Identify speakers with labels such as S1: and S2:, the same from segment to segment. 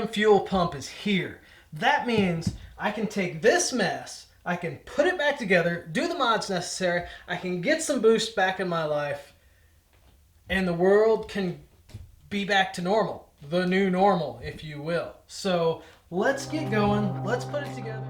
S1: AEM fuel pump is here. That means I can take this mess, I can put it back together, do the mods necessary, I can get some boost back in my life, and the world can be back to normal. The new normal, if you will. So let's get going, let's put it together.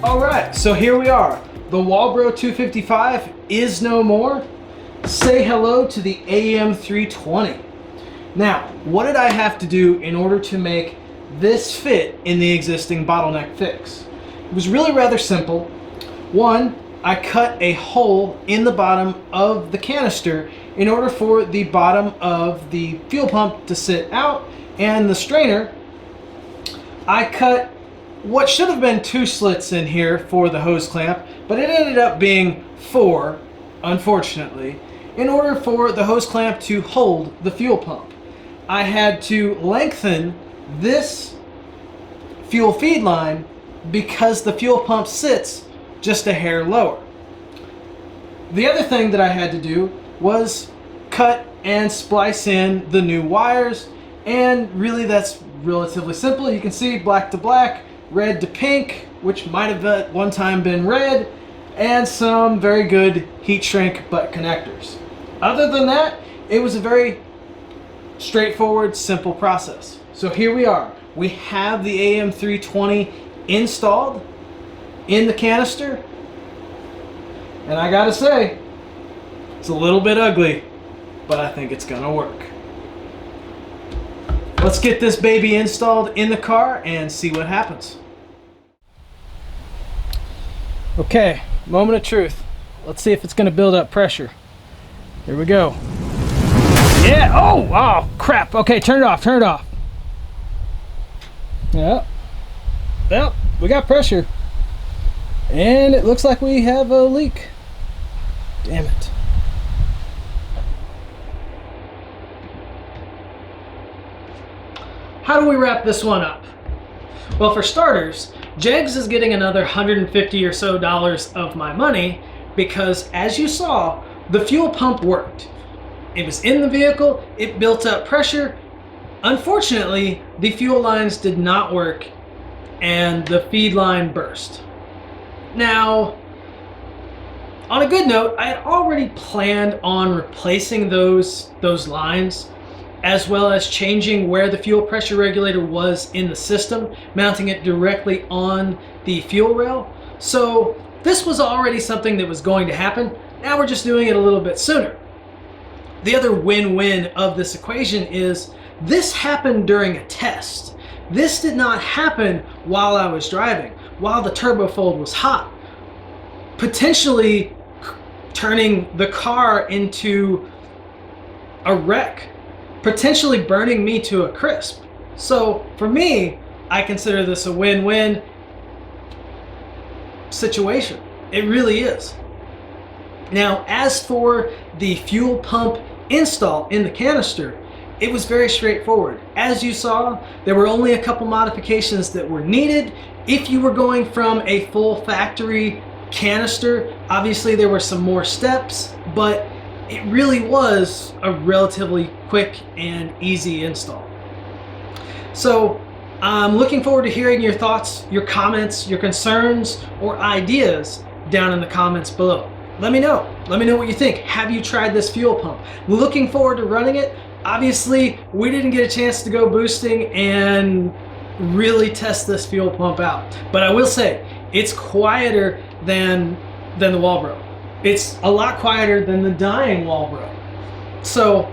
S1: Alright, so here we are. The Walbro 255 is no more. Say hello to the AEM 320. Now, what did I have to do in order to make this fit in the existing bottleneck fix? It was really rather simple. One, I cut a hole in the bottom of the canister in order for the bottom of the fuel pump to sit out, and the strainer, I cut what should have been 2 slits in here for the hose clamp, but it ended up being 4, unfortunately, in order for the hose clamp to hold the fuel pump. I had to lengthen this fuel feed line because the fuel pump sits just a hair lower. The other thing that I had to do was cut and splice in the new wires, and really that's relatively simple. You can see black to black, red to pink, which might have at one time been red, and some very good heat shrink butt connectors. Other than that, it was a very straightforward, simple process. So here we are. We have the AEM 320 installed in the canister, and I gotta say, it's a little bit ugly, but I think it's gonna work. Let's get this baby installed in the car and see what happens. Okay, moment of truth. Let's see if it's gonna build up pressure. Here we go. Yeah, oh crap. Okay, turn it off, turn it off. Yeah, well, we got pressure. And it looks like we have a leak. Damn it. How do we wrap this one up? Well, for starters, Jegs is getting another $150 or so of my money because, as you saw, the fuel pump worked. It was in the vehicle, it built up pressure. Unfortunately, the fuel lines did not work and the feed line burst. Now, on a good note, I had already planned on replacing those lines, as well as changing where the fuel pressure regulator was in the system, mounting it directly on the fuel rail. So this was already something that was going to happen. Now we're just doing it a little bit sooner. The other win-win of this equation is this happened during a test. This did not happen while I was driving, while the turbofold was hot, potentially turning the car into a wreck, potentially burning me to a crisp. So for me, I consider this a win-win situation. It really is. Now, as for the fuel pump install in the canister, it was very straightforward. As you saw, there were only a couple modifications that were needed. If you were going from a full factory canister, obviously there were some more steps, but it really was a relatively quick and easy install. So I'm looking forward to hearing your thoughts, your comments, your concerns, or ideas down in the comments below. Let me know. Let me know what you think. Have you tried this fuel pump? Looking forward to running it. Obviously, we didn't get a chance to go boosting and really test this fuel pump out. But I will say, it's quieter than the Walbro. It's a lot quieter than the dying Walbro. So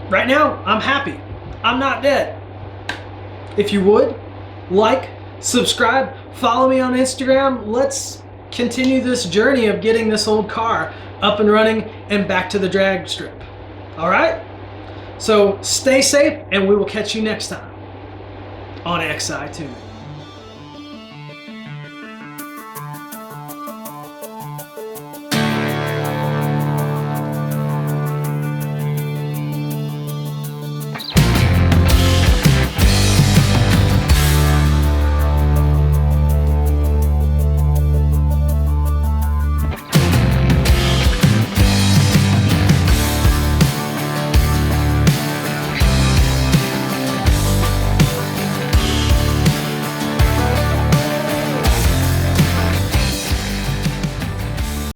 S1: right now, I'm happy. I'm not dead. If you would, like, subscribe, follow me on Instagram. Let's continue this journey of getting this old car up and running and back to the drag strip. All right? So stay safe, and we will catch you next time on XI Tunes.